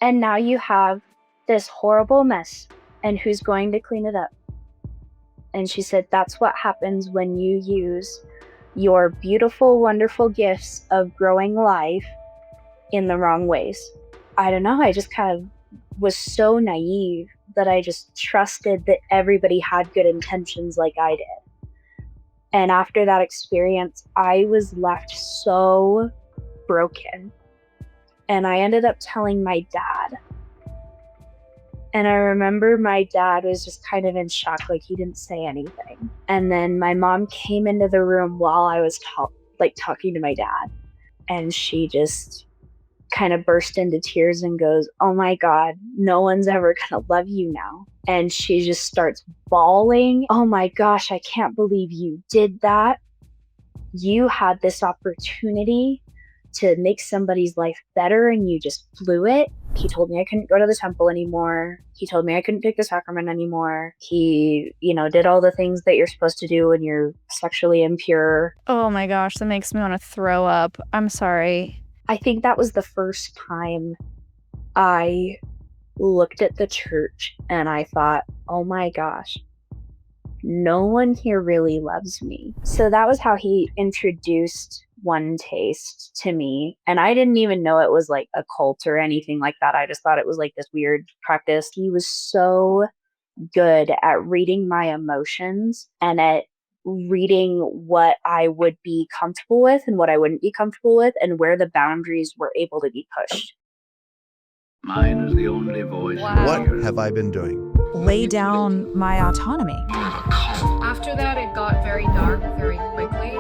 And now you have this horrible mess. And who's going to clean it up? And she said, that's what happens when you use your beautiful, wonderful gifts of growing life in the wrong ways. I don't know. I just kind of was so naive that I just trusted that everybody had good intentions like I did. And after that experience, I was left so broken. And I ended up telling my dad. And I remember my dad was just kind of in shock, like he didn't say anything. And then my mom came into the room while I was talking to my dad. And she just kind of burst into tears and goes, oh my God, no one's ever gonna love you now. And she just starts bawling. Oh my gosh, I can't believe you did that. You had this opportunity to make somebody's life better and you just blew it. He told me I couldn't go to the temple anymore. He told me I couldn't take the sacrament anymore. He, did all the things that you're supposed to do when you're sexually impure. Oh my gosh, that makes me want to throw up. I'm sorry. I think that was the first time I looked at the church and I thought, oh my gosh, no one here really loves me. So that was how he introduced OneTaste to me. And I didn't even know it was like a cult or anything like that. I just thought it was like this weird practice. He was so good at reading my emotions and at reading what I would be comfortable with and what I wouldn't be comfortable with and where the boundaries were able to be pushed. Mine is the only voice. Wow. What have I been doing? Lay down my autonomy. After that, it got very dark very quickly.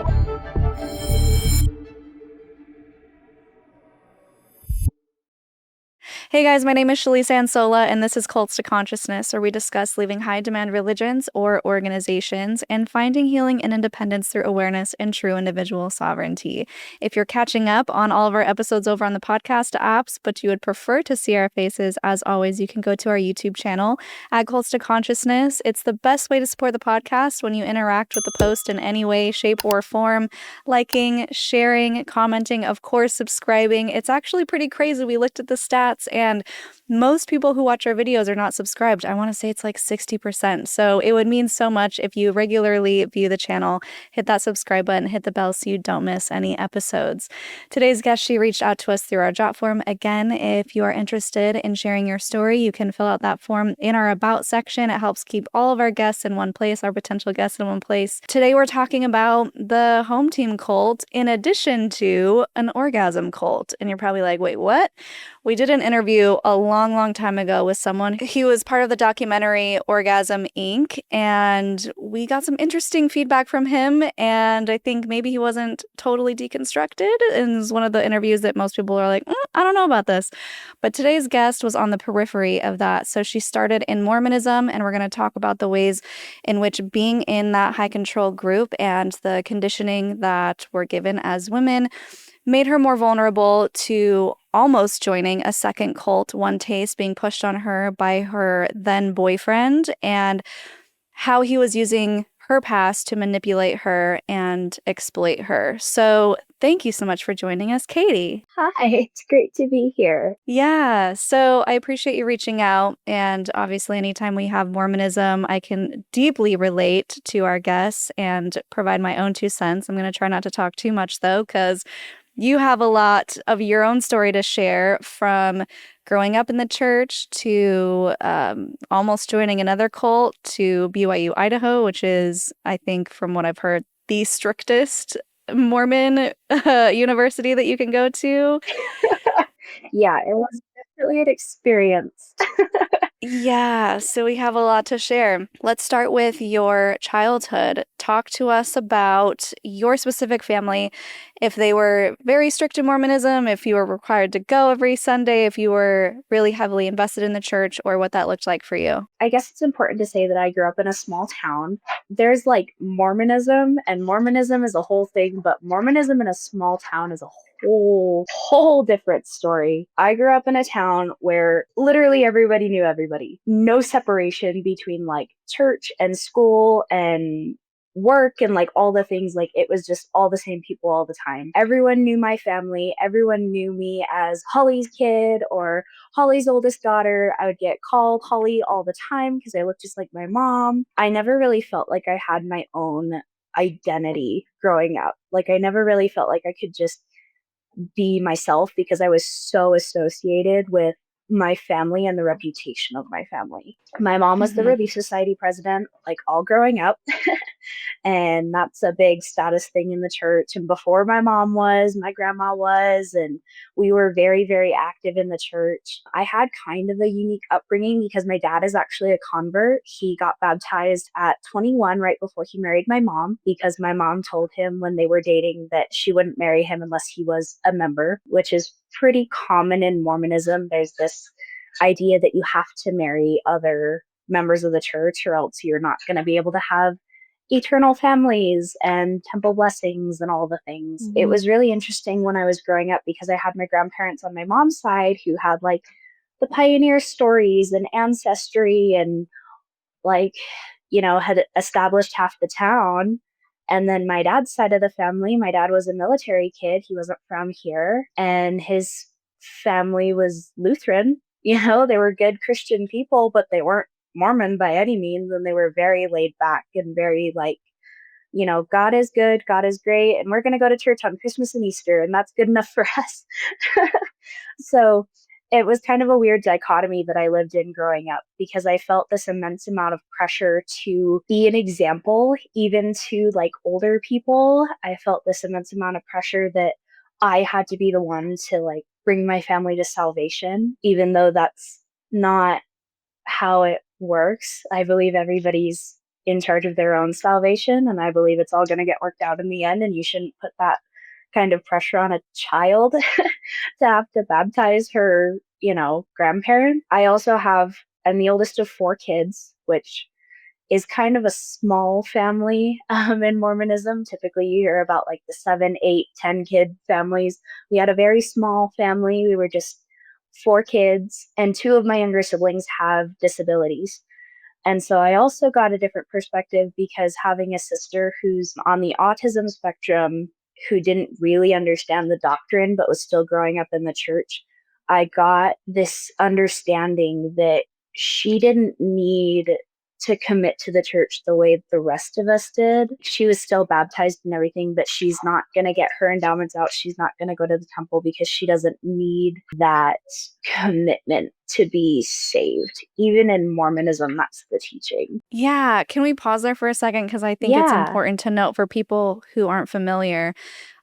Hey guys, my name is Shelise Ansola, and this is Cults to Consciousness, where we discuss leaving high-demand religions or organizations and finding healing and independence through awareness and true individual sovereignty. If you're catching up on all of our episodes over on the podcast apps, but you would prefer to see our faces, as always, you can go to our YouTube channel at Cults to Consciousness. It's the best way to support the podcast when you interact with the post in any way, shape, or form. Liking, sharing, commenting, of course, subscribing. It's actually pretty crazy. We looked at the stats, and most people who watch our videos are not subscribed. I want to say it's like 60%. So it would mean so much if you regularly view the channel, hit that subscribe button, hit the bell so you don't miss any episodes. Today's guest, she reached out to us through our jot form. Again, if you are interested in sharing your story, you can fill out that form in our About section. It helps keep all of our guests in one place, our potential guests in one place. Today, we're talking about the home team cult in addition to an orgasm cult. And you're probably like, wait, what? We did an interview a long time ago with someone. He was part of the documentary Orgasm Inc. And we got some interesting feedback from him. And I think maybe he wasn't totally deconstructed. And it was one of the interviews that most people are like, I don't know about this. But today's guest was on the periphery of that. So she started in Mormonism, and we're going to talk about the ways in which being in that high control group and the conditioning that we're given as women made her more vulnerable to almost joining a second cult, OneTaste, being pushed on her by her then boyfriend, and how he was using her past to manipulate her and exploit her. So thank you so much for joining us, Katie. Hi, it's great to be here. Yeah, so I appreciate you reaching out. And obviously, anytime we have Mormonism, I can deeply relate to our guests and provide my own 2 cents. I'm going to try not to talk too much, though, because you have a lot of your own story to share, from growing up in the church to almost joining another cult to BYU, Idaho, which is, I think, from what I've heard, the strictest Mormon university that you can go to. Yeah, it was definitely an experience. Yeah, so we have a lot to share. Let's start with your childhood. Talk to us about your specific family, if they were very strict in Mormonism, if you were required to go every Sunday, if you were really heavily invested in the church, or what that looked like for you. I guess it's important to say that I grew up in a small town. There's like Mormonism, and Mormonism is a whole thing, but Mormonism in a small town is a whole different story. I grew up in a town where literally everybody knew everybody. No separation between like church and school and work and like all the things, like it was just all the same people all the time. Everyone knew my family. Everyone knew me as Holly's kid or Holly's oldest daughter. I would get called Holly all the time because I looked just like my mom. I never really felt like I had my own identity growing up. Like I never really felt like I could just be myself because I was so associated with my family and the reputation of my family. My mom was the Relief Society president, like all growing up. And that's a big status thing in the church. And before my mom was, my grandma was, and we were very, very active in the church. I had kind of a unique upbringing because my dad is actually a convert. He got baptized at 21 right before he married my mom because my mom told him when they were dating that she wouldn't marry him unless he was a member, which is pretty common in Mormonism. There's this idea that you have to marry other members of the church or else you're not going to be able to have eternal families and temple blessings and all the things. It was really interesting when I was growing up because I had my grandparents on my mom's side who had like the pioneer stories and ancestry and like, you know, had established half the town. And then my dad's side of the family, my dad was a military kid. He wasn't from here. And his family was Lutheran. You know, they were good Christian people, but they weren't Mormon by any means. And they were very laid back and very like, you know, God is good, God is great, and we're going to go to church on Christmas and Easter, and that's good enough for us. So it was kind of a weird dichotomy that I lived in growing up because I felt this immense amount of pressure to be an example, even to like older people. I felt this immense amount of pressure that I had to be the one to like bring my family to salvation, even though that's not how it works. I believe everybody's in charge of their own salvation, and I believe it's all going to get worked out in the end, and you shouldn't put that kind of pressure on a child to have to baptize her, you know, grandparent. I also I'm the oldest of 4 kids, which is kind of a small family in Mormonism. Typically, you hear about like the 7, 8, 10 kid families. We had a very small family. We were just 4 kids, and 2 of my younger siblings have disabilities. And so I also got a different perspective because having a sister who's on the autism spectrum, who didn't really understand the doctrine but was still growing up in the church, I got this understanding that she didn't need to commit to the church the way the rest of us did. She was still baptized and everything, but she's not going to get her endowments out. She's not going to go to the temple because she doesn't need that commitment to be saved. Even in Mormonism, that's the teaching. Yeah. Can we pause there for a second? Because I think it's Yeah. important to note for people who aren't familiar.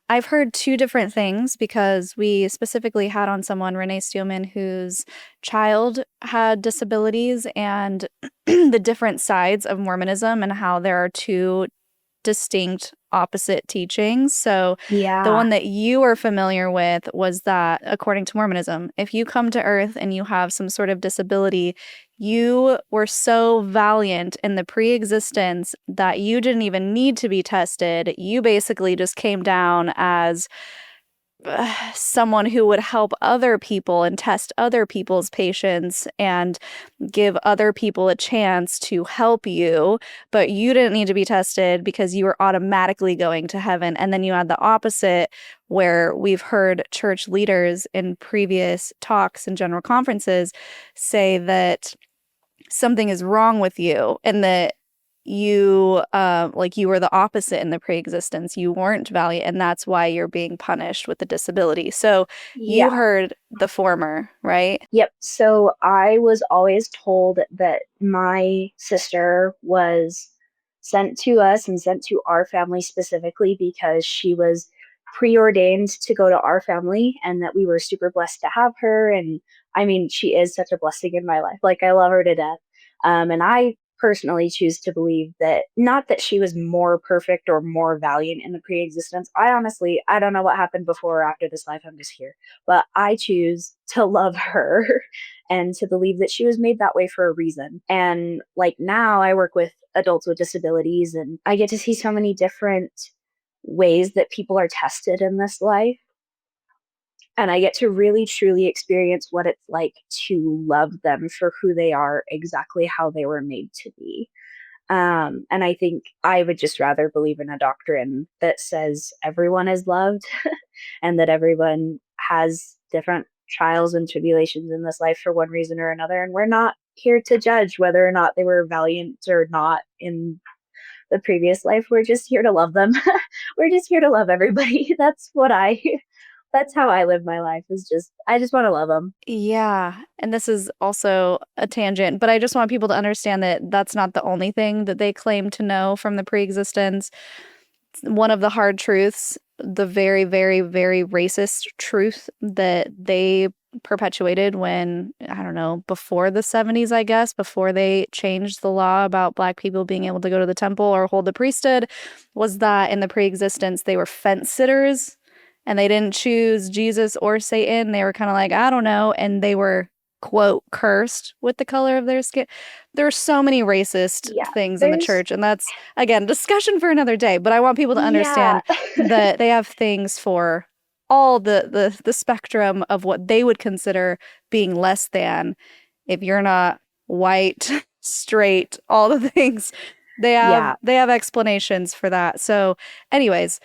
I've heard 2 different things because we specifically had on someone, Renee Steelman, whose child had disabilities, and the different sides of Mormonism and how there are 2 distinct opposite teachings. So the Yeah. one that you are familiar with was that, according to Mormonism, if you come to Earth and you have some sort of disability, you were so valiant in the pre-existence that you didn't even need to be tested. You basically just came down as someone who would help other people and test other people's patients and give other people a chance to help you, but you didn't need to be tested because you were automatically going to heaven. And then you had the opposite, where we've heard church leaders in previous talks and general conferences say that something is wrong with you and that you you were the opposite in the pre-existence. You weren't valiant, and that's why you're being punished with the disability. So you heard the former, right? Yep. So I was always told that my sister was sent to us and sent to our family specifically because she was preordained to go to our family and that we were super blessed to have her. And I mean, she is such a blessing in my life. Like, I love her to death. And I personally choose to believe that not that she was more perfect or more valiant in the pre-existence. I don't know what happened before or after this life. I'm just here. But I choose to love her and to believe that she was made that way for a reason. And like now I work with adults with disabilities and I get to see so many different ways that people are tested in this life. And I get to really truly experience what it's like to love them for who they are, exactly how they were made to be. And I think I would just rather believe in a doctrine that says everyone is loved and that everyone has different trials and tribulations in this life for one reason or another. And we're not here to judge whether or not they were valiant or not in the previous life. We're just here to love them. We're just here to love everybody. That's how I live my life, is just, I just want to love them. Yeah, and this is also a tangent, but I just want people to understand that that's not the only thing that they claim to know from the pre-existence. One of the hard truths, the very, very, very racist truth that they perpetuated when, I don't know, before the 70s, I guess, before they changed the law about Black people being able to go to the temple or hold the priesthood, was that in the pre-existence, they were fence sitters and they didn't choose Jesus or Satan. They were kind of like, I don't know. And they were, quote, cursed with the color of their skin. There are so many racist Yeah, things in the there's, church. And that's, again, discussion for another day. But I want people to yeah. understand that they have things for all the spectrum of what they would consider being less than. If you're not white, straight, all the things, Yeah. they have explanations for that. So anyways,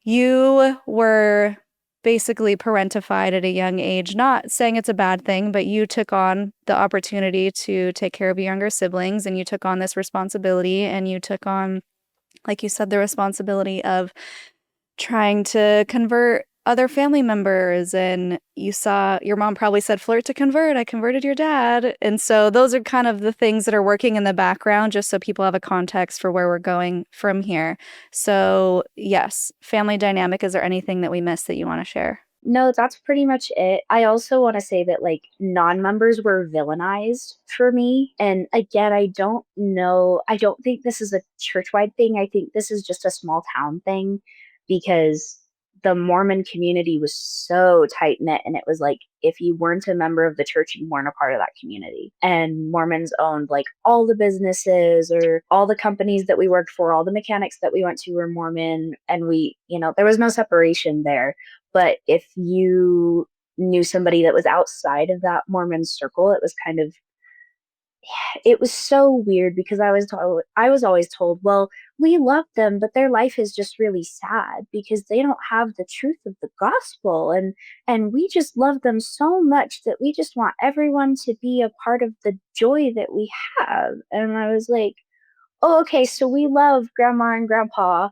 you were basically parentified at a young age, not saying it's a bad thing, but you took on the opportunity to take care of your younger siblings and you took on this responsibility and you took on, like you said, the responsibility of trying to convert other family members. And you saw your mom probably said, flirt to convert. I converted your dad. And so those are kind of the things that are working in the background, just so people have a context for where we're going from here. So, yes, family dynamic. Is there anything that we missed that you want to share? No, that's pretty much it. I also want to say that like non-members were villainized for me. And again, I don't know. I don't think this is a church-wide thing. I think this is just a small town thing because the Mormon community was so tight-knit, and it was like if you weren't a member of the church, you weren't a part of that community. And Mormons owned like all the businesses or all the companies that we worked for, all the mechanics that we went to were Mormon, and there was no separation there. But if you knew somebody that was outside of that Mormon circle, it was so weird because I was always told, well, we love them, but their life is just really sad because they don't have the truth of the gospel, and we just love them so much that we just want everyone to be a part of the joy that we have. And I was like, oh, okay, so we love grandma and grandpa,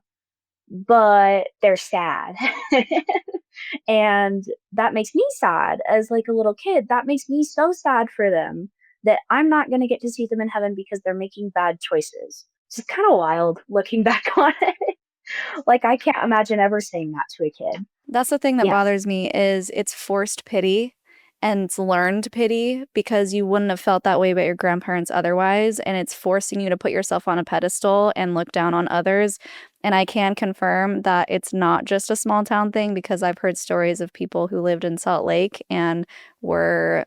but they're sad. And that makes me sad as like a little kid. That makes me so sad for them that I'm not going to get to see them in heaven because they're making bad choices. It's kind of wild looking back on it. Like, I can't imagine ever saying that to a kid. That's the thing that Yeah. bothers me is it's forced pity and it's learned pity because you wouldn't have felt that way about your grandparents otherwise. And it's forcing you to put yourself on a pedestal and look down on others. And I can confirm that it's not just a small town thing because I've heard stories of people who lived in Salt Lake and were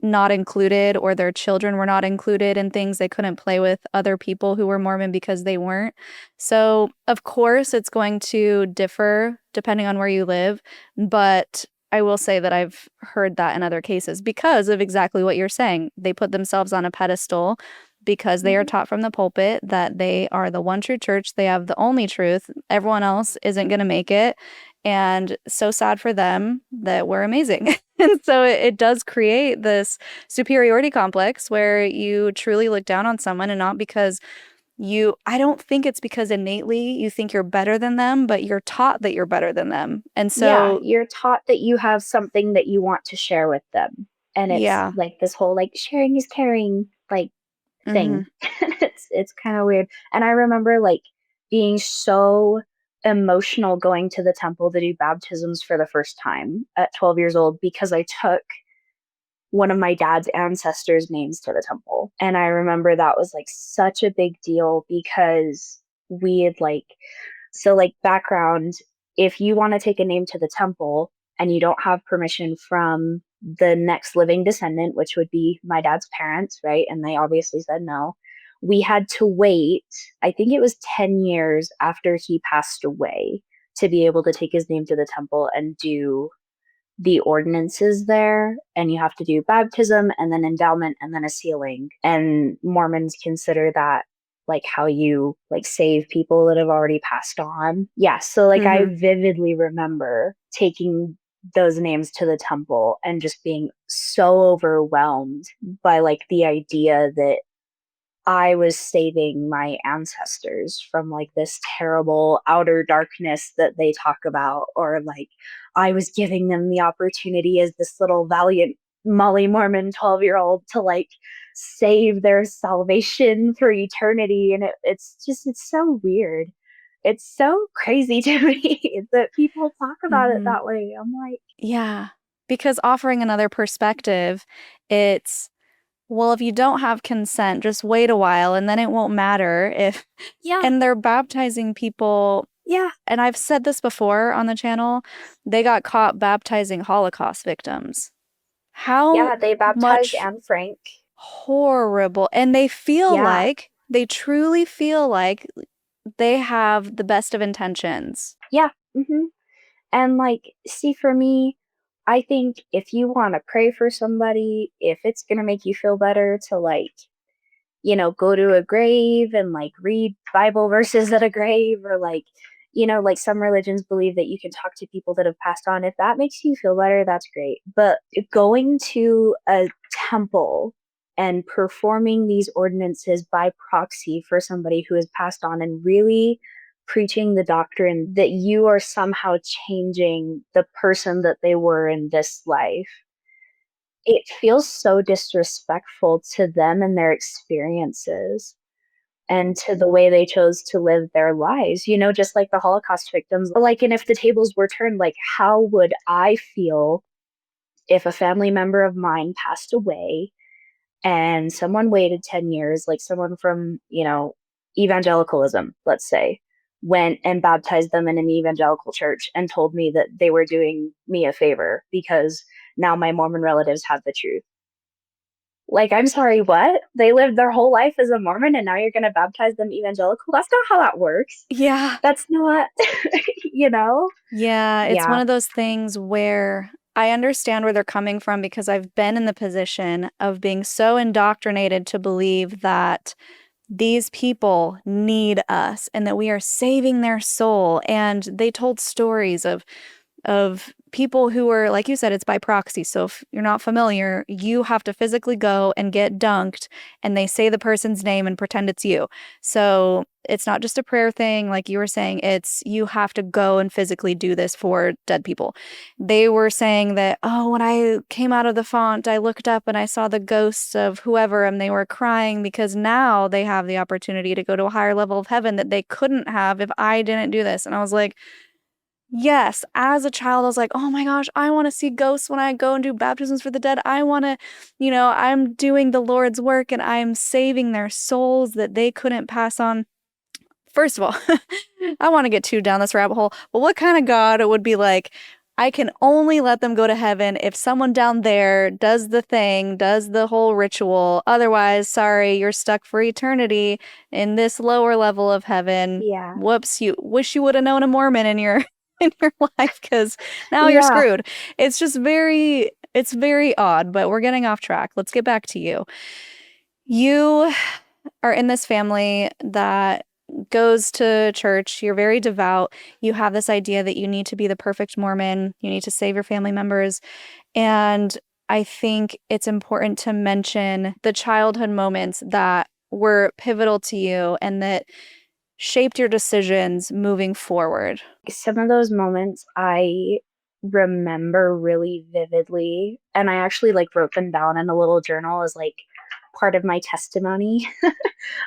not included, or their children were not included in things. They couldn't play with other people who were Mormon because they weren't. So, of course, it's going to differ depending on where you live. But I will say that I've heard that in other cases because of exactly what you're saying. They put themselves on a pedestal because they are Mhm. taught from the pulpit that they are the one true church. They have the only truth. Everyone else isn't going to make it. And so sad for them that we're amazing. And so it does create this superiority complex where you truly look down on someone, and not because I don't think it's because innately you think you're better than them, but you're taught that you're better than them. And Yeah, so, you're taught that you have something that you want to share with them. And it's yeah. like this whole like sharing is caring like Hmm. thing. It's kind of weird. And I remember like being so emotional going to the temple to do baptisms for the first time at 12 years old because I took one of my dad's ancestors' names to the temple. And I remember that was like such a big deal because we had like background, if you want to take a name to the temple and you don't have permission from the next living descendant, which would be my dad's parents, right? And they obviously said no. We had to wait, I think it was 10 years after he passed away to be able to take his name to the temple and do the ordinances there. And you have to do baptism and then endowment and then a sealing. And Mormons consider that like how you like save people that have already passed on. Yeah, so like I vividly remember taking those names to the temple and just being so overwhelmed by like the idea that I was saving my ancestors from like this terrible outer darkness that they talk about, or like I was giving them the opportunity as this little valiant Molly Mormon 12-year-old to like save their salvation for eternity. And it's so weird. It's so crazy to me that people talk about it that way. I'm like, yeah, because offering another perspective, it's, well, if you don't have consent, just wait a while and then it won't matter if. yeah, And they're baptizing people. yeah, And I've said this before on the channel, they got caught baptizing Holocaust victims. How yeah. They baptized much Anne Frank. horrible. And they feel Yeah. like, they truly feel like they have the best of intentions. Yeah. And like, see, for me, I think if you want to pray for somebody, if it's going to make you feel better to like, go to a grave and like read Bible verses at a grave, or like, like some religions believe that you can talk to people that have passed on. If that makes you feel better, that's great. But going to a temple and performing these ordinances by proxy for somebody who has passed on and really preaching the doctrine that you are somehow changing the person that they were in this life, it feels so disrespectful to them and their experiences and to the way they chose to live their lives, just like the Holocaust victims. Like, and if the tables were turned, like, how would I feel if a family member of mine passed away and someone waited 10 years, like someone from, evangelicalism, let's say, went and baptized them in an evangelical church and told me that they were doing me a favor because now my Mormon relatives have the truth. Like, I'm sorry, what? They lived their whole life as a Mormon and now you're going to baptize them evangelical? That's not how that works. Yeah. That's not, Yeah, it's one Yeah. of those things where I understand where they're coming from because I've been in the position of being so indoctrinated to believe that these people need us and that we are saving their soul. And they told stories of people who were, like you said, it's by proxy. So if you're not familiar, you have to physically go and get dunked and they say the person's name and pretend it's you. So it's not just a prayer thing, like you were saying, it's you have to go and physically do this for dead people. They were saying that, oh, when I came out of the font, I looked up and I saw the ghosts of whoever and they were crying because now they have the opportunity to go to a higher level of heaven that they couldn't have if I didn't do this. And I was like, yes, as a child, I was like, oh my gosh, I want to see ghosts when I go and do baptisms for the dead. I want to, I'm doing the Lord's work and I'm saving their souls that they couldn't pass on. First of all, I want to get too down this rabbit hole, but what kind of God would be like, I can only let them go to heaven if someone down there does the thing, does the whole ritual. Otherwise, sorry, you're stuck for eternity in this lower level of heaven. Yeah. Whoops, you wish you would have known a Mormon in your life because now you're Yeah. screwed. It's just it's very odd, but we're getting off track. Let's get back to you. You are in this family that goes to church. You're very devout. You have this idea that you need to be the perfect Mormon. You need to save your family members. And I think it's important to mention the childhood moments that were pivotal to you and that shaped your decisions moving forward. Some of those moments I remember really vividly, and I actually like wrote them down in a little journal as like part of my testimony.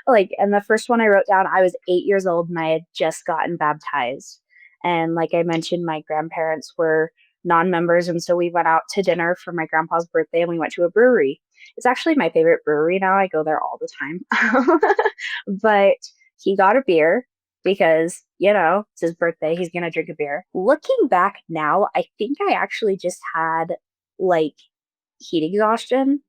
Like, and the first one I wrote down, I was 8 years old and I had just gotten baptized. And like I mentioned, my grandparents were non-members, and so we went out to dinner for my grandpa's birthday and we went to a brewery. It's actually my favorite brewery now. I go there all the time. But he got a beer because, it's his birthday. He's going to drink a beer. Looking back now, I think I actually just had like heat exhaustion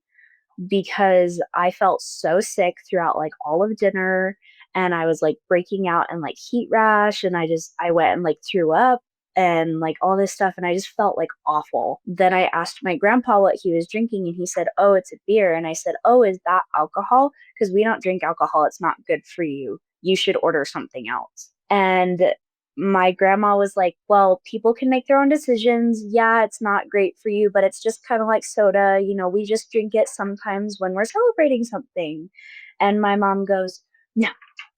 because I felt so sick throughout like all of dinner and I was like breaking out in like heat rash and I went and like threw up and like all this stuff, and I just felt like awful. Then I asked my grandpa what he was drinking, and he said, "Oh, it's a beer." And I said, "Oh, is that alcohol? Because we don't drink alcohol. It's not good for you. You should order something else." And my grandma was like, "Well, people can make their own decisions. Yeah, it's not great for you, but it's just kind of like soda. We just drink it sometimes when we're celebrating something." And my mom goes, "No,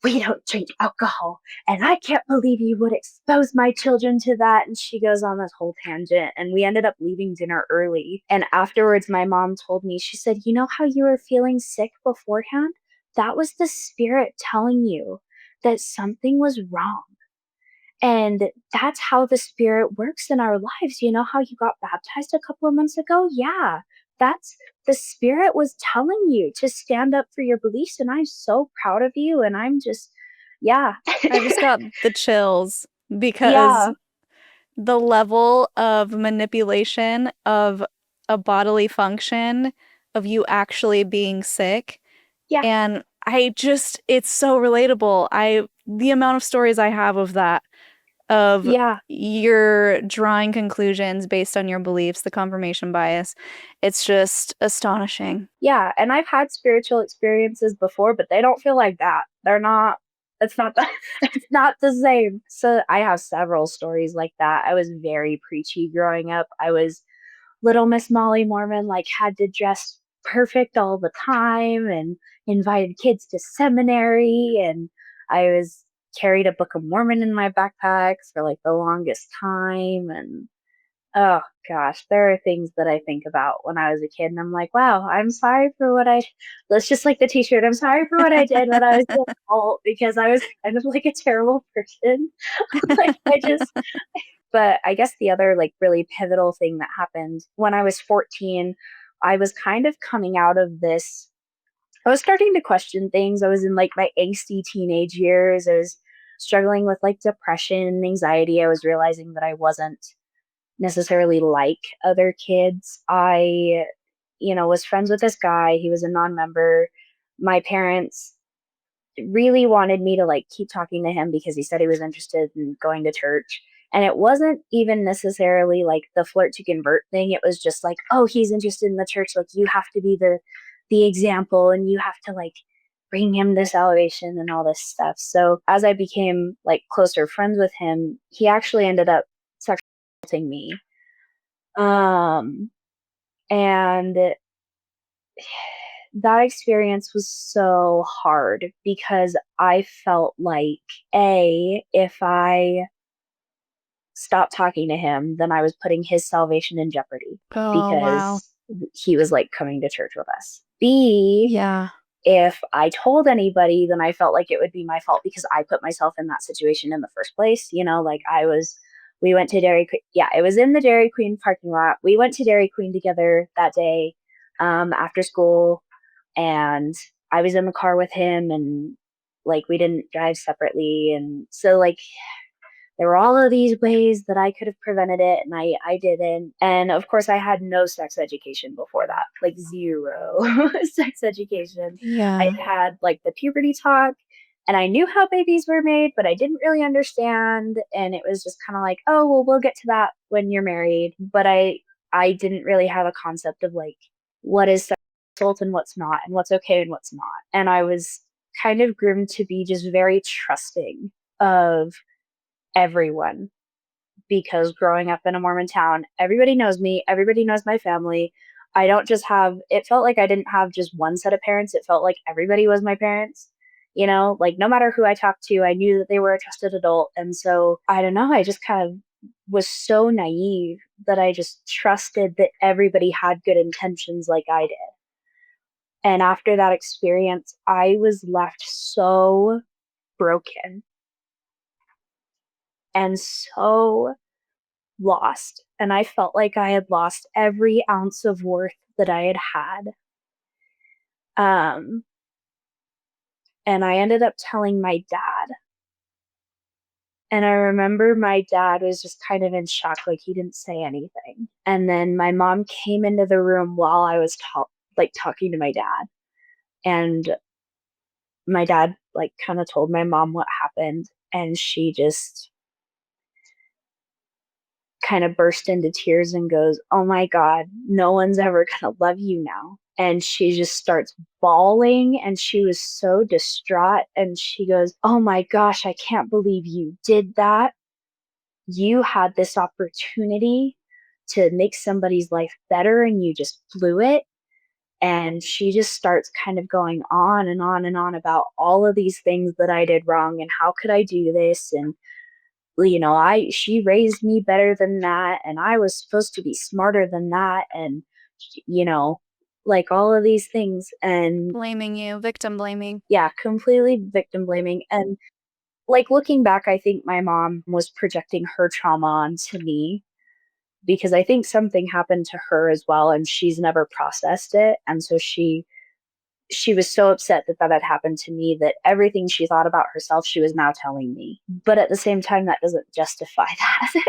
we don't drink alcohol. And I can't believe you would expose my children to that." And she goes on this whole tangent. And we ended up leaving dinner early. And afterwards, my mom told me, she said, "You know how you were feeling sick beforehand? That was the spirit telling you that something was wrong. And that's how the spirit works in our lives. You know how you got baptized a couple of months ago? Yeah, that's the spirit was telling you to stand up for your beliefs. And I'm so proud of you. And I'm just, yeah." I just got the chills because Yeah, the level of manipulation of a bodily function, of you actually being sick. yeah, And it's so relatable. The amount of stories I have of that, of yeah, you're drawing conclusions based on your beliefs, the confirmation bias, it's just astonishing. yeah. And I've had spiritual experiences before, but they don't feel like that. It's not that, it's not the same. So I have several stories like that. I was very preachy growing up. I was Little Miss Molly Mormon, like had to dress perfect all the time and invited kids to seminary. And I was carried a Book of Mormon in my backpack for like the longest time. And oh gosh, there are things that I think about when I was a kid, and I'm like, wow, I'm sorry for what I. Let's just like the T-shirt. I'm sorry for what I did when I was an adult because I was kind of like a terrible person. Like I just but I guess the other like really pivotal thing that happened when I was 14, I was kind of coming out of this. I was starting to question things. I was in like my angsty teenage years. I was struggling with like depression and anxiety. I was realizing that I wasn't necessarily like other kids. I, was friends with this guy. He was a non-member. My parents really wanted me to like keep talking to him because he said he was interested in going to church. And it wasn't even necessarily like the flirt to convert thing. It was just like, oh, he's interested in the church. Like you have to be the example and you have to like bring him to salvation and all this stuff. So as I became like closer friends with him, he actually ended up sexually assaulting me. And that experience was so hard because I felt like, if I stopped talking to him, then I was putting his salvation in jeopardy Oh, wow. because he was like coming to church with us. B, Yeah. if I told anybody, then I felt like it would be my fault because I put myself in that situation in the first place. Like we went to Dairy Queen. Yeah, it was in the Dairy Queen parking lot. We went to Dairy Queen together that day after school, and I was in the car with him, and like we didn't drive separately. And so like there were all of these ways that I could have prevented it, and I didn't. And of course, I had no sex education before that, like zero sex education. I Yeah. had like the puberty talk, and I knew how babies were made, but I didn't really understand. And it was just kind of like, oh, well, we'll get to that when you're married. But I didn't really have a concept of like what is sex assault and what's not, and what's okay and what's not. And I was kind of groomed to be just very trusting of everyone because growing up in a Mormon town, everybody knows me, everybody knows my family. I don't just have, it felt like I didn't have just one set of parents. It felt like everybody was my parents. Like no matter who I talked to, I knew that they were a trusted adult. And so I don't know, I just kind of was so naive that I just trusted that everybody had good intentions like I did. And after that experience, I was left so broken and so lost. And I felt like I had lost every ounce of worth that I had had. Um, and I ended up telling my dad. And I remember my dad was just kind of in shock, like he didn't say anything. And then my mom came into the room while I was talking to my dad. And my dad like kind of told my mom what happened, and she just kind of burst into tears and goes, "Oh my God, no one's ever going to love you now." And she just starts bawling, and she was so distraught. And she goes, "Oh my gosh, I can't believe you did that. You had this opportunity to make somebody's life better and you just blew it." And she just starts kind of going on and on and on about all of these things that I did wrong and how could I do this, and she raised me better than that, and I was supposed to be smarter than that, and you know like all of these things. And Blaming you, victim blaming. yeah, completely victim blaming. And like looking back, I think my mom was projecting her trauma onto me, because I think something happened to her as well and she's never processed it. And so she was so upset that that had happened to me, that everything she thought about herself, she was now telling me. But at the same time, that doesn't justify that.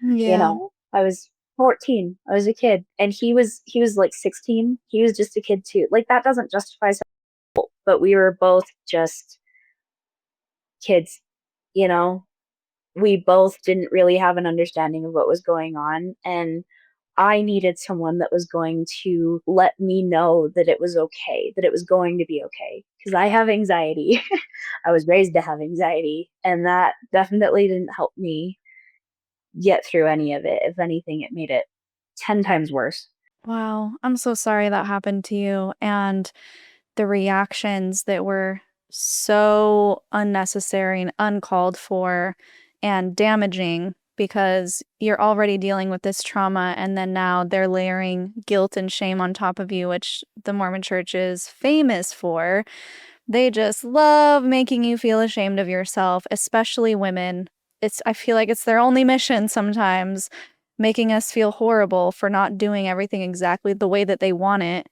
Yeah. I was 14. I was a kid. And he was like 16. He was just a kid too. Like that doesn't justify something, but we were both just kids, you know? We both didn't really have an understanding of what was going on. And I needed someone that was going to let me know that it was okay, that it was going to be okay. Because I have anxiety. I was raised to have anxiety. And that definitely didn't help me get through any of it. If anything, it made it 10 times worse. Wow. I'm so sorry that happened to you. And the reactions that were so unnecessary and uncalled for and damaging, because you're already dealing with this trauma and then now they're layering guilt and shame on top of you, which the Mormon church is famous for. They just love making you feel ashamed of yourself, especially women. I feel like it's their only mission sometimes, making us feel horrible for not doing everything exactly the way that they want it.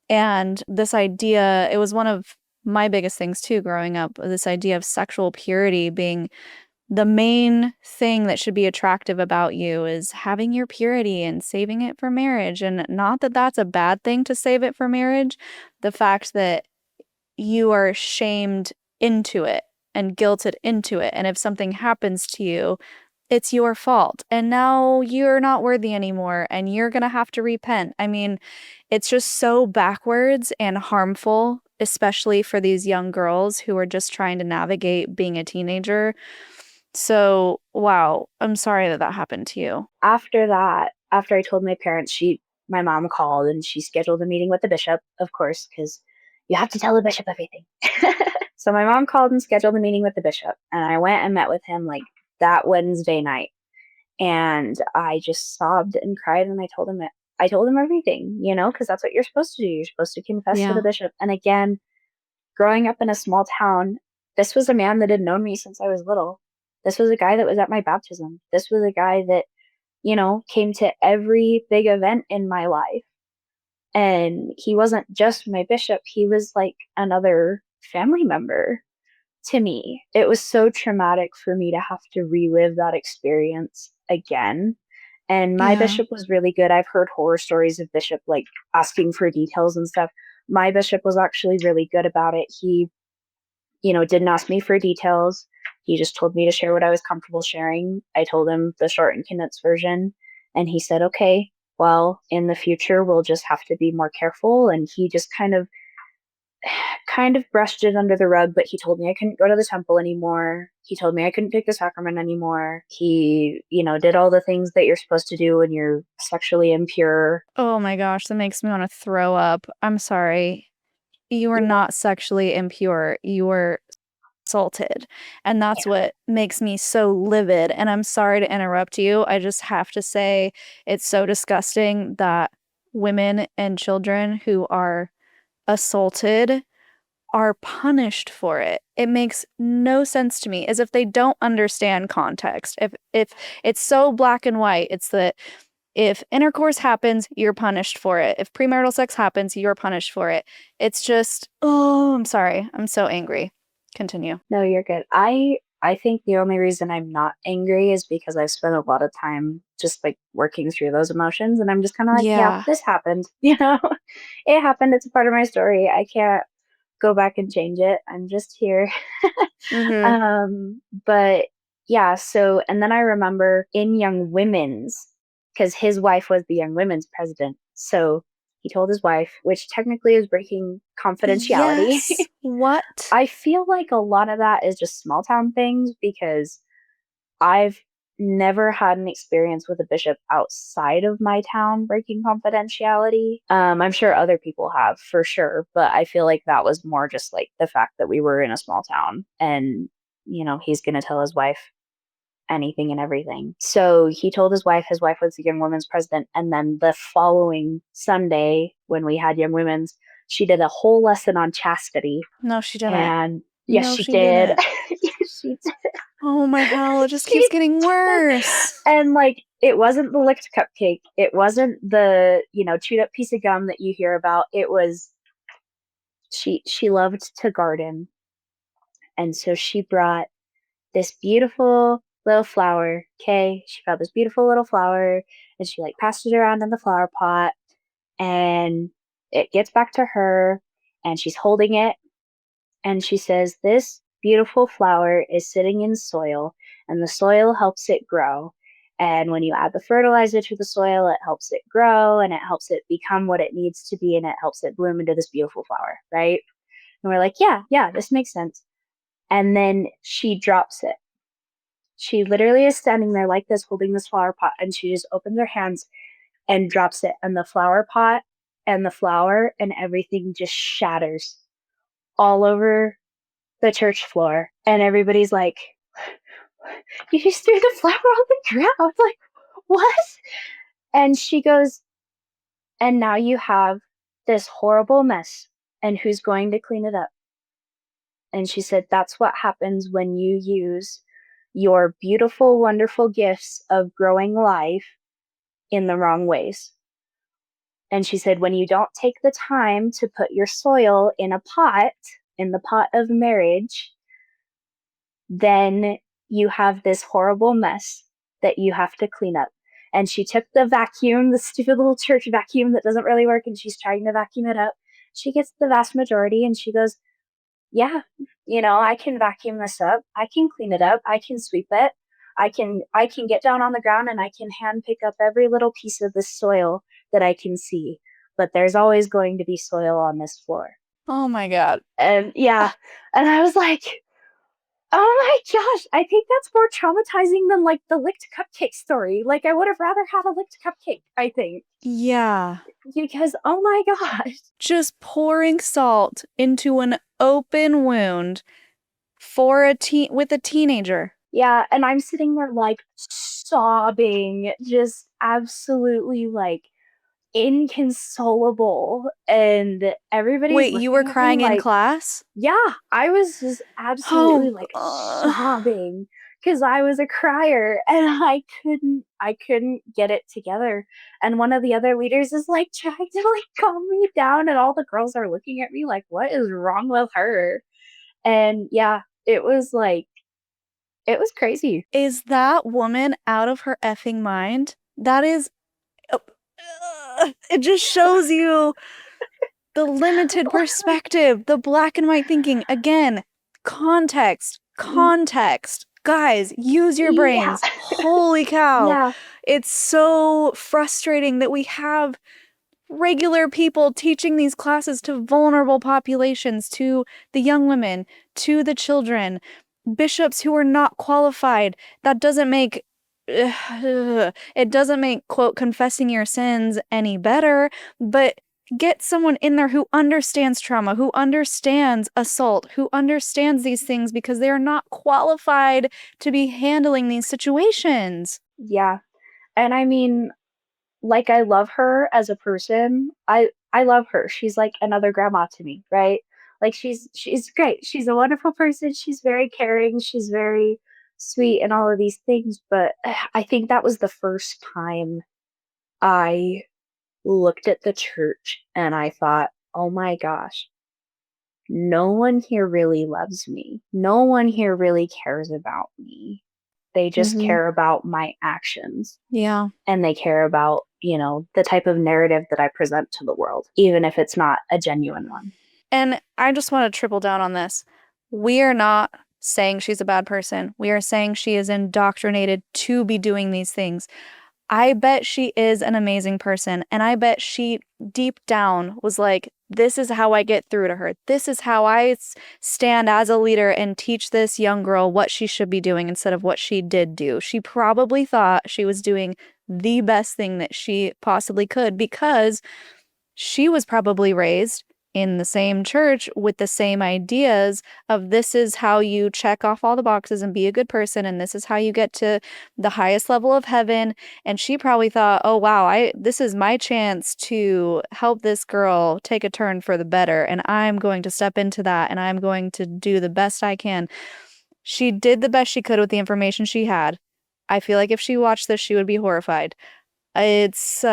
And this idea, it was one of my biggest things too growing up, this idea of sexual purity being the main thing that should be attractive about you, is having your purity and saving it for marriage. And not that that's a bad thing to save it for marriage. The fact that you are shamed into it and guilted into it. And if something happens to you, it's your fault. And now you're not worthy anymore and you're going to have to repent. I mean, it's just so backwards and harmful, especially for these young girls who are just trying to navigate being a teenager. So, wow, I'm sorry that that happened to you. After that, after I told my parents, my mom called and she scheduled a meeting with the bishop, of course, because you have to tell the bishop everything. So my mom called and scheduled a meeting with the bishop, and I went and met with him like that Wednesday night. And I just sobbed and cried, and I told him everything, because that's what you're supposed to do. You're supposed to confess to Yeah. the bishop. And again, growing up in a small town, this was a man that had known me since I was little. This was a guy that was at my baptism. This was a guy that, came to every big event in my life. And he wasn't just my bishop, he was like another family member to me. It was so traumatic for me to have to relive that experience again. And my Yeah. bishop was really good. I've heard horror stories of bishop like asking for details and stuff. My bishop was actually really good about it. He, didn't ask me for details. He just told me to share what I was comfortable sharing. I told him the short and condensed version, and he said, "Okay, well, in the future we'll just have to be more careful." And he just kind of brushed it under the rug, but he told me I couldn't go to the temple anymore. He told me I couldn't take the sacrament anymore. He, did all the things that you're supposed to do when you're sexually impure. Oh my gosh, that makes me want to throw up. I'm sorry. You were Yeah. not sexually impure. You were assaulted. And that's what makes me so livid. And I'm sorry to interrupt you. I just have to say it's so disgusting that women and children who are assaulted are punished for it. It makes no sense to me, as if they don't understand context. If it's so black and white, it's that if intercourse happens, you're punished for it. If premarital sex happens, you're punished for it. It's just, oh, I'm sorry. I'm so angry. Continue. No, you're good. I think the only reason I'm not angry is because I've spent a lot of time just like working through those emotions, and I'm just kind of like, yeah, Yeah. this happened. It happened. It's a part of my story. I can't go back and change it. I'm just here. Mm-hmm. But Yeah, so, and then I remember in Young Women's, because his wife was the Young Women's president. So he told his wife, which technically is breaking confidentiality. Yes. What? I feel like a lot of that is just small town things because I've never had an experience with a bishop outside of my town breaking confidentiality. I'm sure other people have for sure, but I feel like that was more just like the fact that we were in a small town and, he's going to tell his wife anything and everything. So he told his wife was the Young Women's president. And then the following Sunday, when we had Young Women's, she did a whole lesson on chastity. No, she didn't. And yes, No, she she did. didn't. Yes, she did. Oh my hell, it just She keeps getting did. worse. And like, it wasn't the licked cupcake. It wasn't the, chewed up piece of gum that you hear about. It was, she loved to garden. And so she brought this beautiful little flower. Okay. She found this beautiful little flower and she like passed it around in the flower pot and it gets back to her and she's holding it and she says, "This beautiful flower is sitting in soil and the soil helps it grow. And when you add the fertilizer to the soil, it helps it grow and it helps it become what it needs to be and it helps it bloom into this beautiful flower." Right. And we're like, yeah, this makes sense. And then she drops it. She literally is standing there like this, holding this flower pot, and she just opens her hands and drops it. And the flower pot and the flower and everything just shatters all over the church floor. And everybody's like, "You just threw the flower on the ground." Like, what? And she goes, "And now you have this horrible mess. And who's going to clean it up?" And she said, "That's what happens when you use your beautiful, wonderful gifts of growing life in the wrong ways." And she said, "When you don't take the time to put your soil in a pot, in the pot of marriage, then you have this horrible mess that you have to clean up." And she took the vacuum, the stupid little church vacuum that doesn't really work, and she's trying to vacuum it up. She gets the vast majority and she goes, "Yeah, I can vacuum this up. I can clean it up. I can sweep it. I can get down on the ground and I can hand pick up every little piece of this soil that I can see. But there's always going to be soil on this floor." Oh my God. And yeah, and I was like, "Oh my gosh, I think that's more traumatizing than like the licked cupcake story. Like I would have rather had a licked cupcake, I think, Yeah. because oh my gosh." Just pouring salt into an open wound for with a teenager. Yeah, and I'm sitting there like sobbing, just absolutely like inconsolable, and everybody's Wait, you were looking at me crying in like, class? yeah, I was just absolutely Oh, like sobbing because I was a crier and I couldn't get it together. And one of the other leaders is like trying to like calm me down, and all the girls are looking at me like, what is wrong with her? And yeah, it was crazy. is that woman out of her effing mind? That is, it just shows you the limited perspective, the black and white thinking. Again, context. Guys, use your Yeah. brains. Holy cow. Yeah. It's so frustrating that we have regular people teaching these classes to vulnerable populations, to the young women, to the children, bishops who are not qualified. That doesn't make it doesn't make, quote, confessing your sins any better, but get someone in there who understands trauma, who understands assault, who understands these things, because they are not qualified to be handling these situations. Yeah. And I mean, like, I love her as a person. I love her. She's like another grandma to me, right? Like she's great. She's a wonderful person. She's very caring. She's very sweet and all of these things, but I think that was the first time I looked at the church and I thought, "Oh my gosh, no one here really loves me. No one here really cares about me. They just Mhm. care about my actions." Yeah. And they care about, the type of narrative that I present to the world, even if it's not a genuine one. And I just want to triple down on this. We are not saying she's a bad person. We are saying she is indoctrinated to be doing these things. I bet she is an amazing person. And I bet she deep down was like, this is how I get through to her. This is how I stand as a leader and teach this young girl what she should be doing instead of what she did do. She probably thought she was doing the best thing that she possibly could because she was probably raised in the same church with the same ideas of this is how you check off all the boxes and be a good person, and this is how you get to the highest level of heaven. And she probably thought, oh wow, this is my chance to help this girl take a turn for the better, and I'm going to step into that, and I'm going to do the best I can. She did the best she could with the information she had. I feel like if she watched this, she would be horrified. It's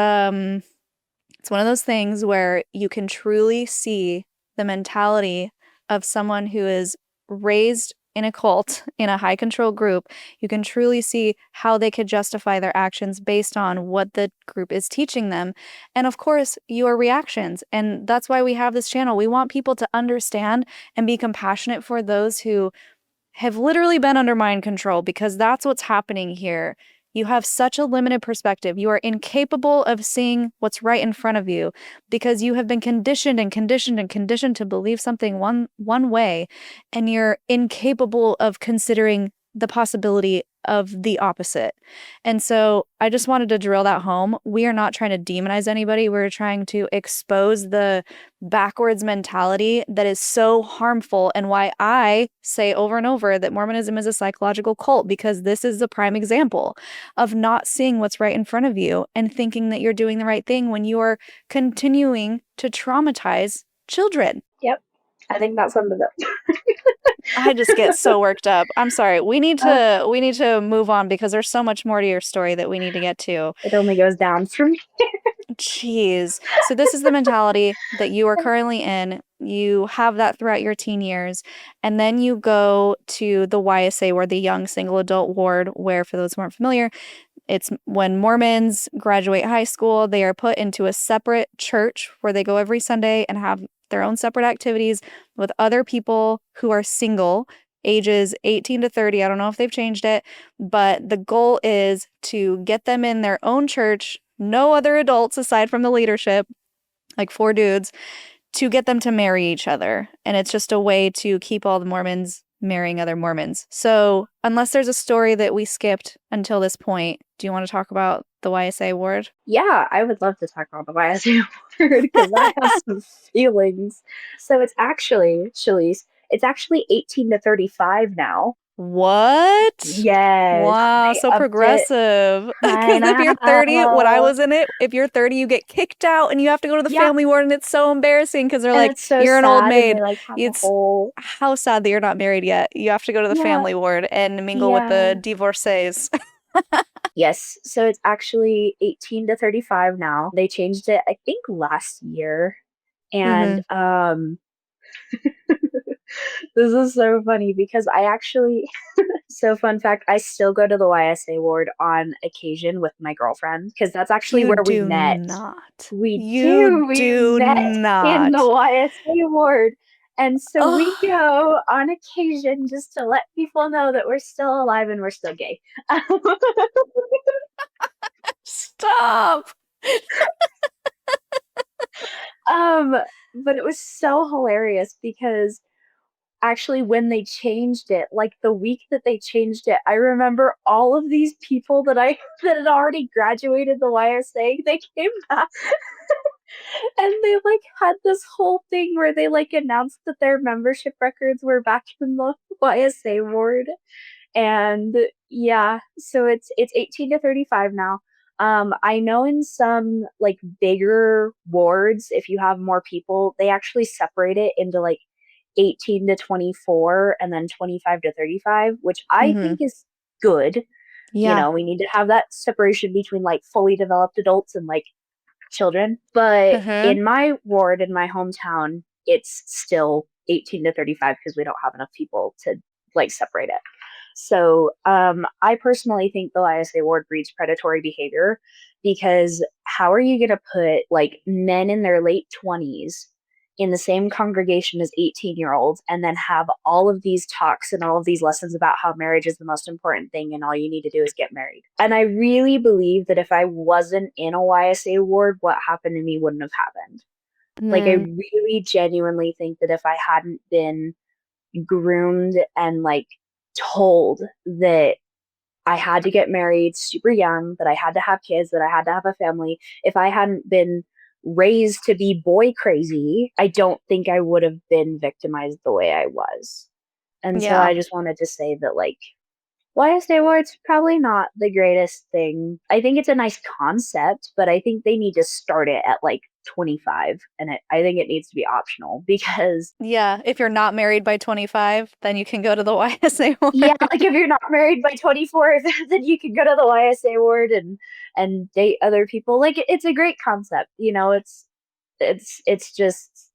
one of those things where you can truly see the mentality of someone who is raised in a cult, in a high control group. You can truly see how they could justify their actions based on what the group is teaching them. And of course, your reactions. And that's why we have this channel. We want people to understand and be compassionate for those who have literally been under mind control, because that's what's happening here. You have such a limited perspective. You are incapable of seeing what's right in front of you because you have been conditioned and conditioned and conditioned to believe something one way, and you're incapable of considering the possibility of the opposite. And so I just wanted to drill that home. We are not trying to demonize anybody. We're trying to expose the backwards mentality that is so harmful, and why I say over and over that Mormonism is a psychological cult, because this is a prime example of not seeing what's right in front of you and thinking that you're doing the right thing when you are continuing to traumatize children. Yep. I think that sums it up. I just get so worked up. I'm sorry. We need to move on because there's so much more to your story that we need to get to. It only goes down from Jeez. So this is the mentality that you are currently in. You have that throughout your teen years. And then you go to the YSA, or the Young Single Adult Ward, where, for those who aren't familiar, it's when Mormons graduate high school, they are put into a separate church where they go every Sunday and have their own separate activities with other people who are single, ages 18 to 30. I don't know if they've changed it, but the goal is to get them in their own church, no other adults aside from the leadership, like 4 dudes, to get them to marry each other. And it's just a way to keep all the Mormons marrying other Mormons. So unless there's a story that we skipped until this point, do you want to talk about the YSA ward? Yeah, I would love to talk about the YSA word because I have some feelings. So it's actually, Shelise, it's actually 18 to 35 now. What? Yes. Wow, They so upped it. progressive. I Because if you're 30, when I know. was in it, if you're 30, you get kicked out and you have to go to the Yeah. family ward, and it's so embarrassing because they're And like, it's so you're an old sad, and maid. they like have a It's whole how sad that you're not married yet. You have to go to the Yeah. family ward and mingle with the divorcees. Yes. So it's actually 18 to 35 now. They changed it, I think, last year. And this is so funny because I actually so fun fact, I still go to the YSA ward on occasion with my girlfriend because that's actually You where we do met. not. We You We do met in the not. YSA ward. And so we Ugh. go on occasion just to let people know that we're still alive and we're still gay. Stop. But it was so hilarious because actually when they changed it, like the week that they changed it, I remember all of these people that that had already graduated the YSA, they came back and they like had this whole thing where they like announced that their membership records were back in the YSA ward. And yeah, so it's 18 to 35 now. I know in some like bigger wards, if you have more people, they actually separate it into like 18 to 24 and then 25 to 35, which I think is good. You Yeah. know, we need to have that separation between like fully developed adults and like children. But in my ward, in my hometown, it's still 18 to 35 because we don't have enough people to like separate it. So I personally think the YSA ward breeds predatory behavior because how are you going to put like men in their late 20s in the same congregation as 18-year-olds and then have all of these talks and all of these lessons about how marriage is the most important thing and all you need to do is get married. And I really believe that if I wasn't in a YSA ward, what happened to me wouldn't have happened. Like, I really genuinely think that if I hadn't been groomed and like told that I had to get married super young, that I had to have kids, that I had to have a family, if I hadn't been raised to be boy crazy, I don't think I would have been victimized the way I was. And so Yeah. I just wanted to say that, like, YSA awards probably not the greatest thing. I think it's a nice concept, but I think they need to start it at like 25, and I think it needs to be optional because Yeah, if you're not married by 25, then you can go to the YSA ward. yeah, like if you're not married by 24, then you can go to the YSA ward and date other people. Like, it's a great concept, you know. It's just